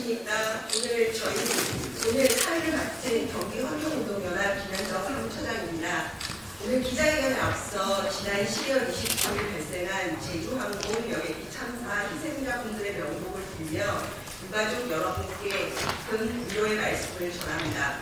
안녕하십니까. 오늘 사회를 맡은 경기환경운동연합 김현정 사무처장입니다. 오늘 기자회견에 앞서 지난 12월 29일 발생한 제주항공 여객기 참사 희생자분들의 명복을 빌며 유가족 여러분께 깊은 위로의 말씀을 전합니다.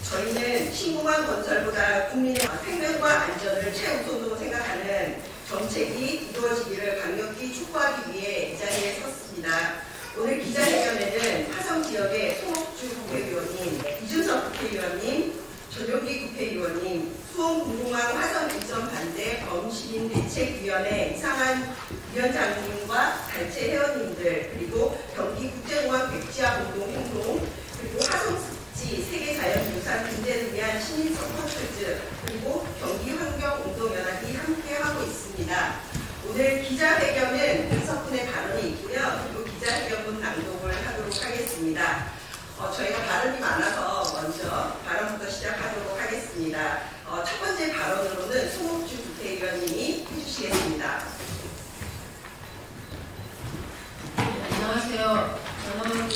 저희는 신공항 건설보다 국민의 생명과 안전을 최우선으로 생각하는 정책이 이루어지기를 강력히 촉구하기 위해 이 자리에 섰습니다. 오늘 기자회견에는 화성 지역의 송옥주 국회의원님, 이준석 국회의원님, 전용기 국회의원님, 수원공공항 화성 이전 반대 범시민대책위원회 이상한 위원장님과 단체 회원님들, 그리고 경기국제공항 백지화 공동행동, 그리고 화성습지 세계자연유산 등재를 위한 시민 서포터즈, 그리고 경기환경운동연합이 함께하고 있습니다. 오늘 기자회견은 5분의 발언이 있고요. 그리고 기자회견문 낭독을 하도록 하겠습니다. 저희가 발언이 많아서 먼저 발언부터 시작하도록 하겠습니다. 첫 번째 발언으로는 송옥주 국회의원님이 해주시겠습니다. 안녕하세요. 저는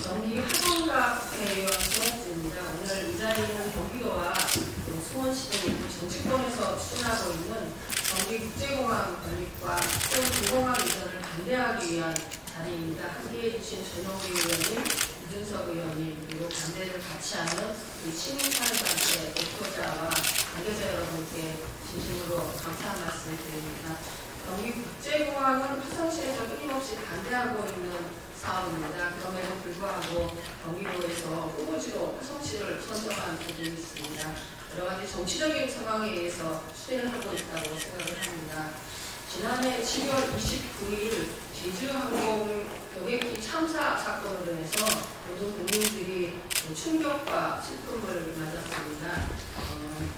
경기 화성갑 국회의원 송옥주입니다. 오늘 이 자리는 경기도와 수원시 등 정치권에서 추진하고 있는 경기국제공항 건립과 수원공공항 이전을 반대하기 위한 자리입니다. 함께해 주신 전용기 의원님, 이준석 의원님, 그리고 반대를 같이 하는 시민사회단체 대표자와 관계자 여러분께 진심으로 감사한 말씀을 드립니다. 경기국제공항은 화성시에서 끊임없이 반대하고 있는 사업입니다. 그럼에도 불구하고 경기도에서 후보지로 화성시를 선정한 부분이 있습니다. 여러 가지 정치적인 상황에 의해서 수행을 하고 있다고 생각을 합니다. 지난해 7월 29일 제주항공 여객기 참사 사건으로 인해서 모든 국민들이 충격과 슬픔을 맞았습니다.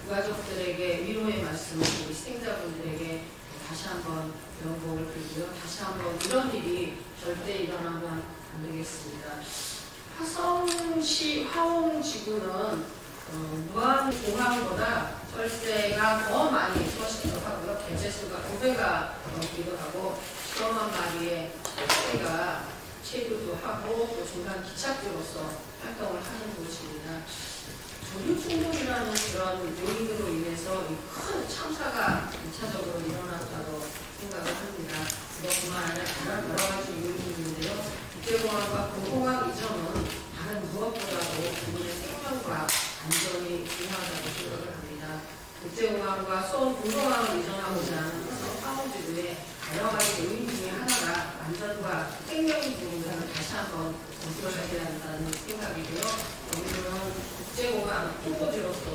유가족들에게 위로의 말씀을, 희생자분들에게 다시 한번 명복을 빌고요. 다시 한번 이런 일이 절대 일어나면 안 되겠습니다. 화성시 화홍지구는 무안공항보다 철새가 더 많이 수거시키기도 하고요. 개체수가 5배가 넘기도 하고 15만 마리의 철새가 체류도 하고 또 중간 기착지로서 활동을 하는 곳입니다. 조류 충돌이라는 그런 요인으로 인해서 큰 참사가 2차적으로 일어났다고 생각을 합니다. 그것뿐만 아니라 다른 여러 가지 요인이 있는데요. 국제공항과 공공항 이전은 다른 무엇보다도 국민의 생명과 안전이 중요하다고 생각을 합니다. 국제공항과 수원공공항을 이전하고자 하는 화성 화홍지구의 여러 가지 요인 중에 하나가 안전과 생명인 부분을 다시 한번 검토해야 한다는 생각이고요. 여기는 국제공항 후보지로서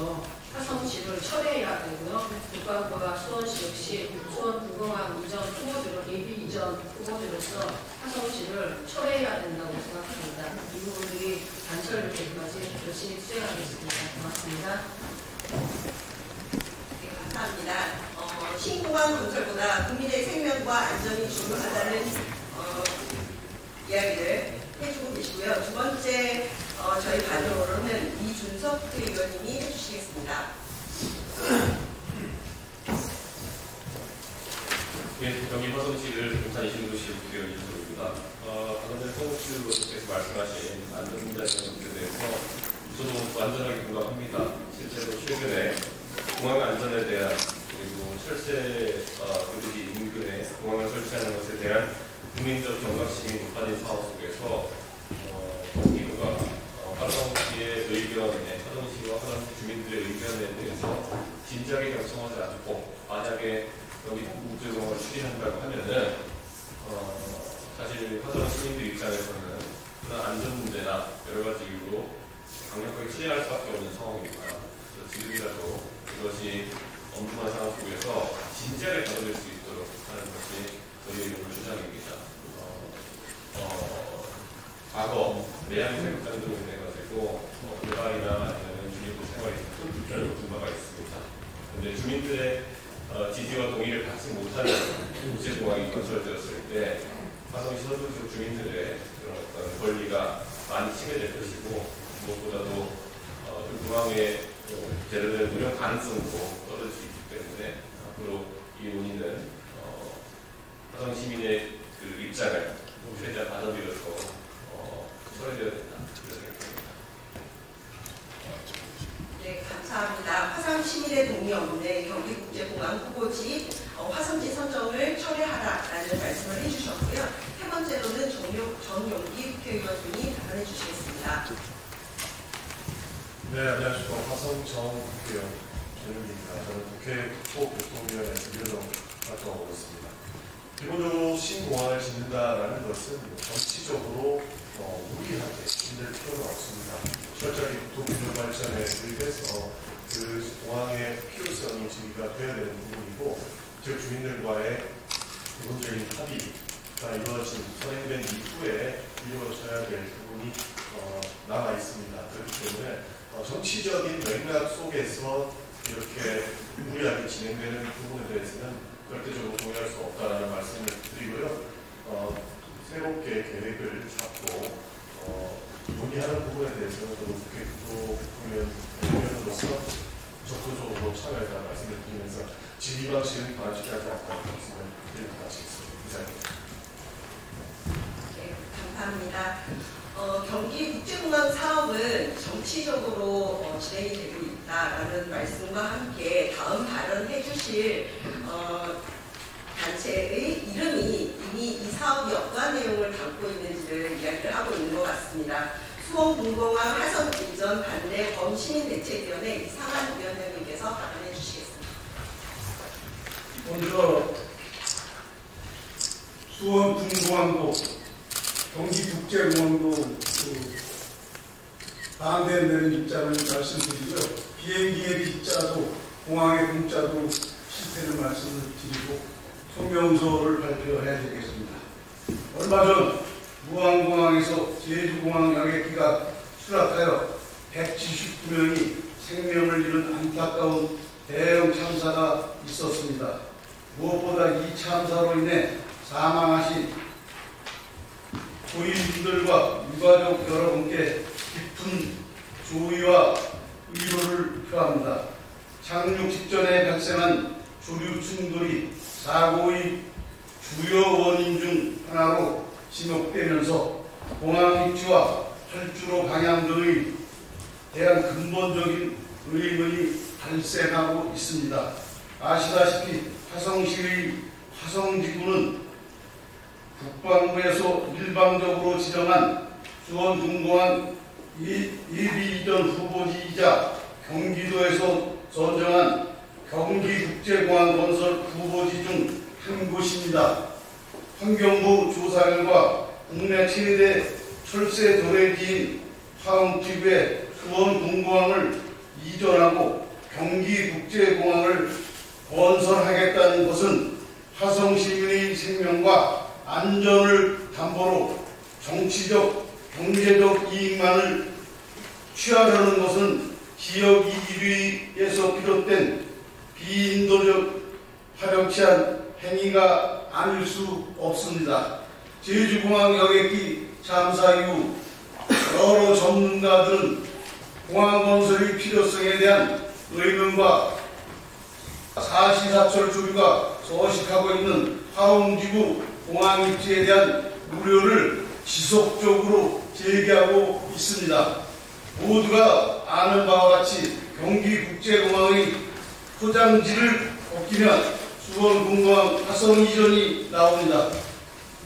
화성시를 철회해야 되고요. 국방부와 수원시 역시 수원공공항 이전 후보지로 예비 이전 후보지로서 화성시를 철회해야 된다고 생각합니다. 이 부분들이 단철될 때까지 열심히 수행하겠습니다. 고맙습니다. 네, 감사합니다. 신공항 건설보다 국민의 생명과 안전이 중요하다는 이야기를 해주고 계시고요. 두 번째 저희 반응으로는 이준석 의원님이 해주시겠습니다. 네, 경기 화성시를 용산 20도시 국회의원 이준석입니다. 방금 전에 송옥주께서 말씀하신 안전 문제에 대해서 저도 완전하게 공감합니다. 실제로 최근에 공항 안전에 대한 그리고 철새들이 인근에 공항을 설치하는 것에 대한 국민적 경각심이 높아진 사업 속에서 경기도가 화성시의 의견에, 화성시와 화성시 주민들의 의견에 대해서 진지하게 결정하지 않고 만약에 여기 국제공항을 추진한다고 하면은 사실 화성 시민들 입장에서는 그런 안전 문제나 여러 가지 이유로 강력하게 시행할 수밖에 없는 상황입니다. 그래서 지금이라도 이것이 엄중한 상황 속에서 진지하게 다뤄질 수 있도록 하는 것이 저희의 오늘 주장입니다. 과거 매양 생산으로 인해 가지고 개발이나 아니면 주민들 생활에 큰 불편을 겪은 바가 있습니다. 그런데 주민들의 지지와 동의를 받지 못하는 국제공항이 건설되었을 때 화성시 서도 지역 주민들의 그런 어떤 권리가 많이 침해될 것이고 무엇보다도 그 공항의 제대로 된 운영 가능성도 떨어질 수 있기 때문에 앞으로 이 논의는 화성 시민의 그 입장을 최대한 받아들여서 철회되어야 된다. 이런 생각합니다. 네, 감사합니다. 화성 시민의 동의 없는 경기국제공항 후보지 화성지 선정을 철회하라라는 말씀을 해주셨고요. 세 번째로는 정용기 국회의원님이 답변해 주시겠습니다. 네, 안녕하십니까. 화성정 국회의원 정용기입니다. 저는 국회 국토교통위원회에서 위원으로 활동하고 있습니다. 기본적으로 신공항을 짓는다라는 것은 정치적으로 무리하게 힘들 필요는 없습니다. 철저히 국토균형 발전에 도입해서 그 공항의 필요성이 제기가 되어야 되는 부분이고, 지역 주민들과의 기본적인 합의가 이루어진 선행된 이후에 이루어져야 될 부분이 남아 있습니다. 그렇기 때문에 정치적인 맥락 속에서 이렇게 무리하게 진행되는 부분에 대해서는 절대적으로 동의할 수 없다는 말씀을 드리고요. 새롭게 계획을 잡고 논의하는 부분에 대해서는 저도 국회 국토위원으로서 적극적으로 참여하자는 말씀을 드리면서 질의 방식은 변화시키지 않다는 말씀을 드리도록 하겠습니다. 이상입니다. 네, 감사합니다. 경기국제공항 사업은 정치적으로 진행이 되고 있다라는 말씀과 함께 다음 발언해 주실 단체의 이름이 이미 이 사업이 어떠한 내용을 담고 있는지를 이야기를 하고 있는 것 같습니다. 수원군공항 화성 이전 반대 범시민대책위원회 이상한 위원장님께서 답변해 주시겠습니다. 먼저 수원군공항도 경기국제공항도 반대되는 입장을 말씀드리고요. 비행기의 B자도 공항의 공자도 실태를 말씀을 드리고 소명서를 발표해야 되겠습니다. 얼마 전 무안공항에서 제주공항 여객기가 추락하여 179명이 생명을 잃은 안타까운 대형 참사가 있었습니다. 무엇보다 이 참사로 인해 사망하신 고인분들과 유가족 여러분께 깊은 조의와 위로를 표합니다. 착륙 직전에 발생한 조류 충돌이 사고의 주요 원인 중 하나로 지목되면서 공항 위치와 활주로 방향 등에 대한 근본적인 의문이 발생하고 있습니다. 아시다시피 화성시의 화성지구는 국방부에서 일방적으로 지정한 수원군공항 예비 이전 후보지이자 경기도에서 선정한 경기국제공항 건설 후보지 중 한 곳입니다. 환경부 조사 결과 국내 최대 철새 도래지인 화성지구에 수원군공항을 이전하고 경기국제공항을 건설하겠다는 것은 화성시민의 생명과 안전을 담보로 정치적, 경제적 이익만을 취하려는 것은 지역 이익에서 비롯된 비인도적 파렴치한 행위가 아닐 수 없습니다. 제주공항 여객기 참사 이후 여러 전문가들은 공항 건설의 필요성에 대한 의문과 사시사철 조류가 서식하고 있는 화성지구 공항 입지에 대한 우려를 지속적으로 제기하고 있습니다. 모두가 아는 바와 같이 경기국제공항의 포장지를 벗기면 수원군공항 화성 이전이 나옵니다.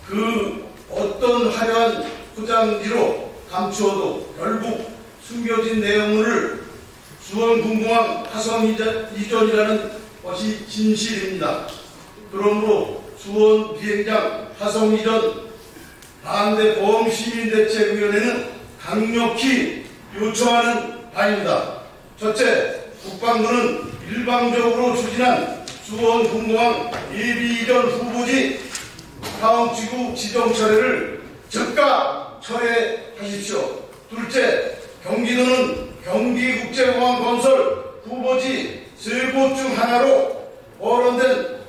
그 어떤 화려한 포장지로 감추어도 결국 숨겨진 내용을 수원군공항 화성 이전이라는 것이 진실입니다. 그러므로 수원 비행장 화성 이전 반대 범시민대책위원회는 강력히 요청하는 바입니다. 첫째, 국방부는 일방적으로 추진한 수원군공항 예비 이전 후보지 화성지구 지정 철회를 즉각 철회하십시오. 둘째, 경기도는 경기국제공항 건설 후보지 세 곳 중 하나로 거론된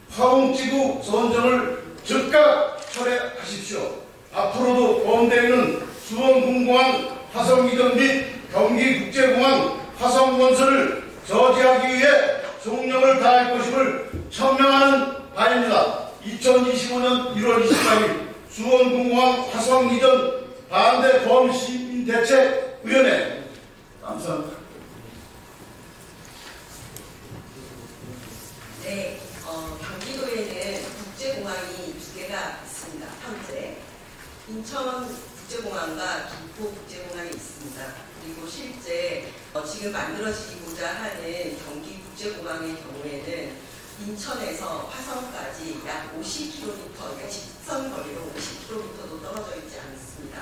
화성지구 선정을 즉각 철회하십시오. 앞으로도 범대에는 수원군공항 화성 이전 및 경기국제공항 화성 건설을 저지하기 위해 총력을 다할 것임을 천명하는 바입니다. 2025년 1월 24일 수원군공항 화성 이전 반대 범시민대책위원회. 감사합니다. 네, 경기도에는 국제공항이 2개가 있습니다. 현재 인천 국제공항과 김포 국제공항이 있습니다. 그리고 실제 지금 만들어지고자 하는 경기 국제공항의 경우에는 인천에서 화성까지 약 50km, 그러니까 직선 거리로 50km도 떨어져 있지 않습니다.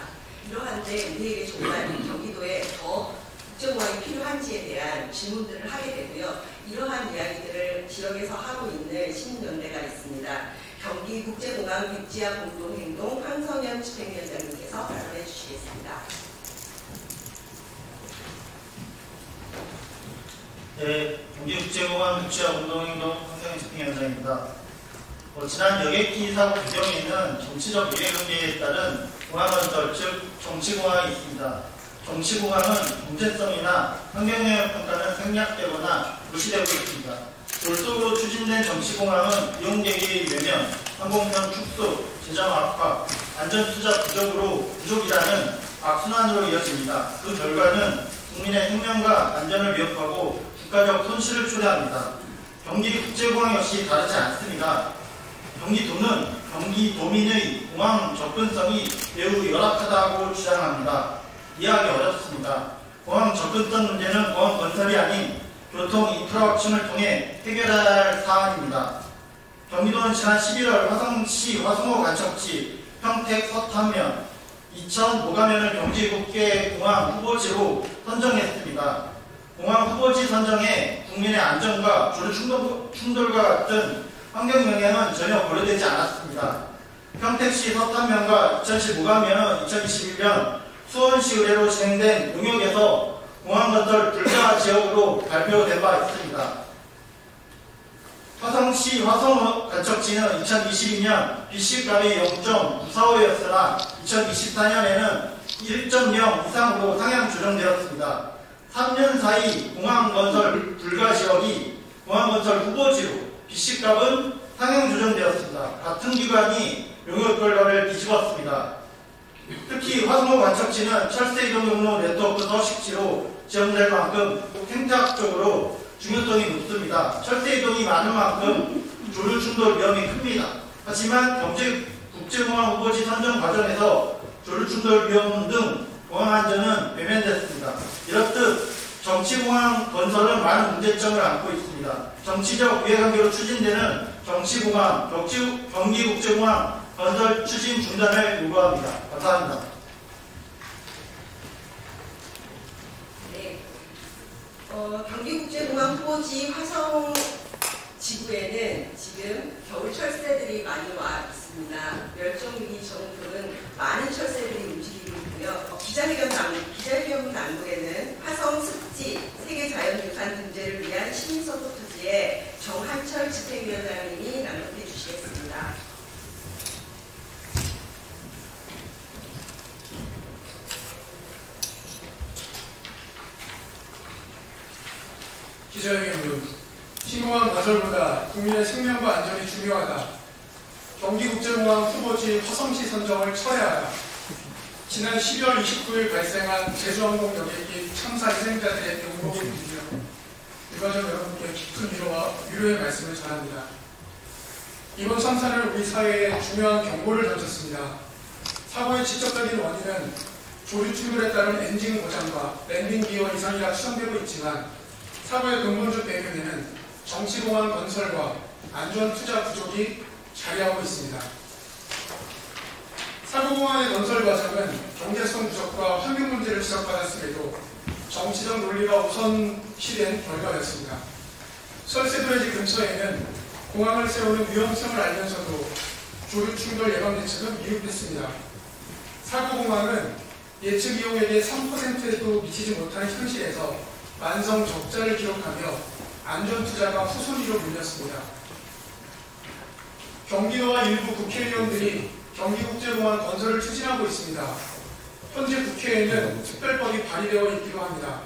이러한데 우리에게 정말 경기도에 더 국제공항이 필요한지에 대한 질문들을 하게 되고요. 이러한 이야기들을 지역에서 하고 있는 시민연대가 있습니다. 경기국제공항 백지화 공동행동 황성현 집행위원장님께서 발언해 주시겠습니다. 네, 경기국제공항 백지화 공동행동 황성현 집행위원장입니다. 지난 여객기 사고 규정에는 정치적 이해관계에 따른 공항건설, 즉 정치공항이 있습니다. 정치공항은 경제성이나 환경영향 평가는 생략되거나 무시되고 있습니다. 졸속으로 추진된 정치공항은 이용객의 외면, 항공편 축소, 재정 악화, 안전투자 부족이라는 악순환으로 이어집니다. 그 결과는 국민의 생명과 안전을 위협하고 국가적 손실을 초래합니다. 경기국제공항 역시 다르지 않습니다. 경기도는 경기도민의 공항 접근성이 매우 열악하다고 주장합니다. 이해하기 어렵습니다. 공항 접근성 문제는 공항 건설이 아닌 교통 인프라 확충을 통해 해결해야 할 사안입니다. 경기도는 지난 11월 화성시 화성호 간척지, 평택 서탄면, 이천 모가면을 경기국제공항 후보지로 선정했습니다. 공항 후보지 선정에 국민의 안전과 조류 충돌과 같은 환경 영향은 전혀 고려되지 않았습니다. 평택시 서탄면과 이천시 모가면은 2021년 수원시 의뢰로 진행된 용역에서 공항건설 불가 지역으로 발표된 바 있습니다. 화성시 화성호 간척지는 2022년 BC값이 0.945였으나 2024년에는 1.0 이상으로 상향 조정되었습니다. 3년 사이 공항건설 불가 지역이 공항건설 후보지로 BC값은 상향 조정되었습니다. 같은 기관이 용역 결과를 뒤집었습니다. 특히 화성호 간척지는 철새 이동 경로 네트워크 서식지로 지정될 만큼 행정학적으로 중요성이 높습니다. 철새 이동이 많은 만큼 조류 충돌 위험이 큽니다. 하지만 국제공항 후보지 선정 과정에서 조류 충돌 위험 등 공항 안전은 외면됐습니다. 이렇듯 정치공항 건설은 많은 문제점을 안고 있습니다. 정치적 이해관계로 추진되는 정치공항, 경기국제공항 건설 추진 중단을 요구합니다. 감사합니다. 네, 경기국제공항 후보지 화성 지구에는 지금 겨울 철새들이 많이 와 있습니다. 멸종위기 정도는 많은 철새들이 움직이고 있고요. 기자회견 당국에는 화성 습지 세계자연유산 등재를 위한 시민서도 토지에 정한철 집행위원장님이 낭독해 주시겠습니다. 기자회견문 신공항 건설보다 국민의 생명과 안전이 중요하다. 경기국제공항 후보지 화성시 선정을 철회하다. 지난 12월 29일 발생한 제주항공 여객기 참사 희생자들의 용복을 빌며 유가족 여러분께 깊은 위로의 말씀을 전합니다. 이번 참사는 우리 사회에 중요한 경고를 던졌습니다. 사고의 직접적인 원인은 조류 충돌에 따른 엔진 고장과 랜딩 기어 이상이라 추정되고 있지만 사고의 근본적 배경에는 정치공항 건설과 안전 투자 부족이 자리하고 있습니다. 사고공항의 건설 과정은 경제성 부족과 환경 문제를 지적받았음에도 정치적 논리가 우선시된 결과였습니다. 설세브레지 근처에는 공항을 세우는 위험성을 알면서도 조류 충돌 예방 대책은 미흡했습니다. 사고공항은 예측 이용액의 3%에도 미치지 못하는 현실에서 만성 적자를 기록하며 안전 투자가 후순위로 밀렸습니다. 경기도와 일부 국회의원들이 경기국제공항 건설을 추진하고 있습니다. 현재 국회에는 특별법이 발의되어 있기도 합니다.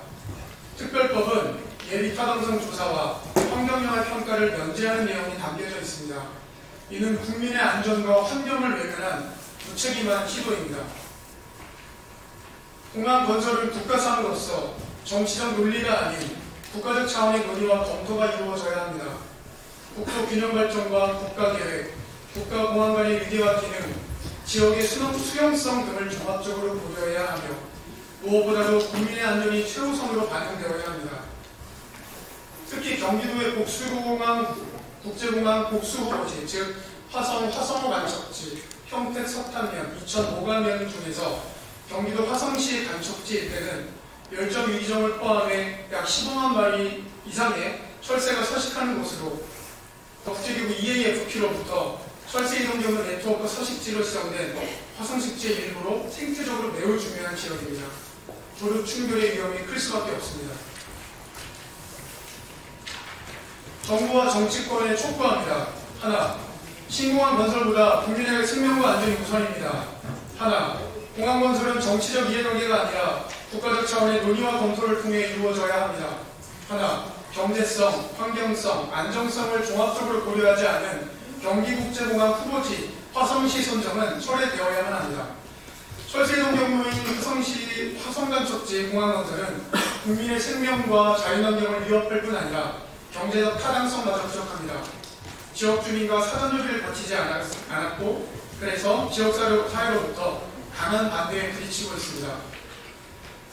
특별법은 예비 타당성 조사와 환경영향 평가를 면제하는 내용이 담겨져 있습니다. 이는 국민의 안전과 환경을 외면한 무책임한 시도입니다. 공항 건설은 국가 사업으로서 정치적 논리가 아닌 국가적 차원의 논의와 검토가 이루어져야 합니다. 국토 균형 발전과 국가계획, 국가공항관의 위계와 기능, 지역의 수용성 등을 종합적으로 고려해야 하며 무엇보다도 국민의 안전이 최우선으로 반영되어야 합니다. 특히 경기도의 복수공항, 국제공항 복수호지, 즉 화성호 간척지, 평택 석탄면, 이천 오가면 중에서 경기도 화성시 간척지 일대는 열정 위기점을 포함해 약 15만 마리 이상의 철새가 서식하는 곳으로 국제기구 EAFP로부터 철새 이동 경로 네트워크 서식지로 지정된 화성식지의 일부로 생태적으로 매우 중요한 지역입니다. 조류 충돌의 위험이 클 수밖에 없습니다. 정부와 정치권에 촉구합니다. 하나, 신공항 건설보다 국민의 생명과 안전이 우선입니다. 하나, 공항 건설은 정치적 이해관계가 아니라 국가적 차원의 논의와 검토를 통해 이루어져야 합니다. 하나, 경제성, 환경성, 안정성을 종합적으로 고려하지 않은 경기국제공항 후보지 화성시 선정은 철회되어야만 합니다. 철새이동 경로인 화성시 화성간척지 공항 건설은 국민의 생명과 자연환경을 위협할 뿐 아니라 경제적 타당성마저 부족합니다. 지역 주민과 사전 협의를 거치지 않았고 그래서 지역사회로부터 강한 반대에 부딪히고 있습니다.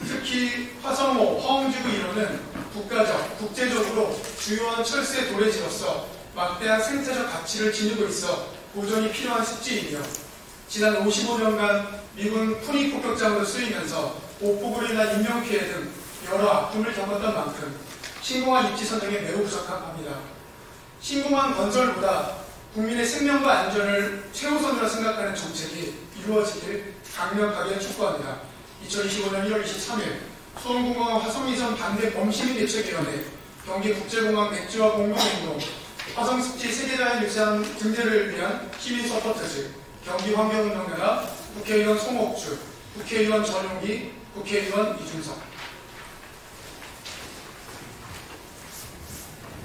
특히 화성호, 화홍지구 1호는 국가적, 국제적으로 주요한 철새 도래지로서 막대한 생태적 가치를 지니고 있어 보존이 필요한 습지이며 지난 55년간 미군 푸니 폭격장으로 쓰이면서 오폭으로 인한 인명피해 등 여러 아픔을 겪었던 만큼 신공항 입지 선정에 매우 부적합합니다. 신공항 건설보다 국민의 생명과 안전을 최우선으로 생각하는 정책이 이루어지길 강력하게 촉구합니다. 2025년 1월 23일 수원공항 화성이전 반대 범시민대책위원회, 경기국제공항 백지화 공동행동, 화성습지 세계자연유산 등재를 위한 시민 서포터즈, 경기환경운동연합, 국회의원 송옥주, 국회의원 전용기, 국회의원 이준석.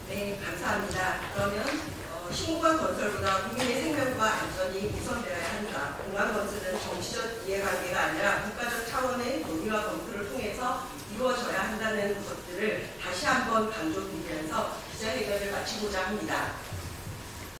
네, 감사합니다. 그러면 신공항 건설보다 국민의 생명과 안전이 우선되어야 한다. 공항 건설은 정치적 이해관계가 아니라 국가적 차원의 논의와 검토를 통해서 이루어져야 한다는 것들을 다시 한번 강조드리면서 기자회견을 마치고자 합니다.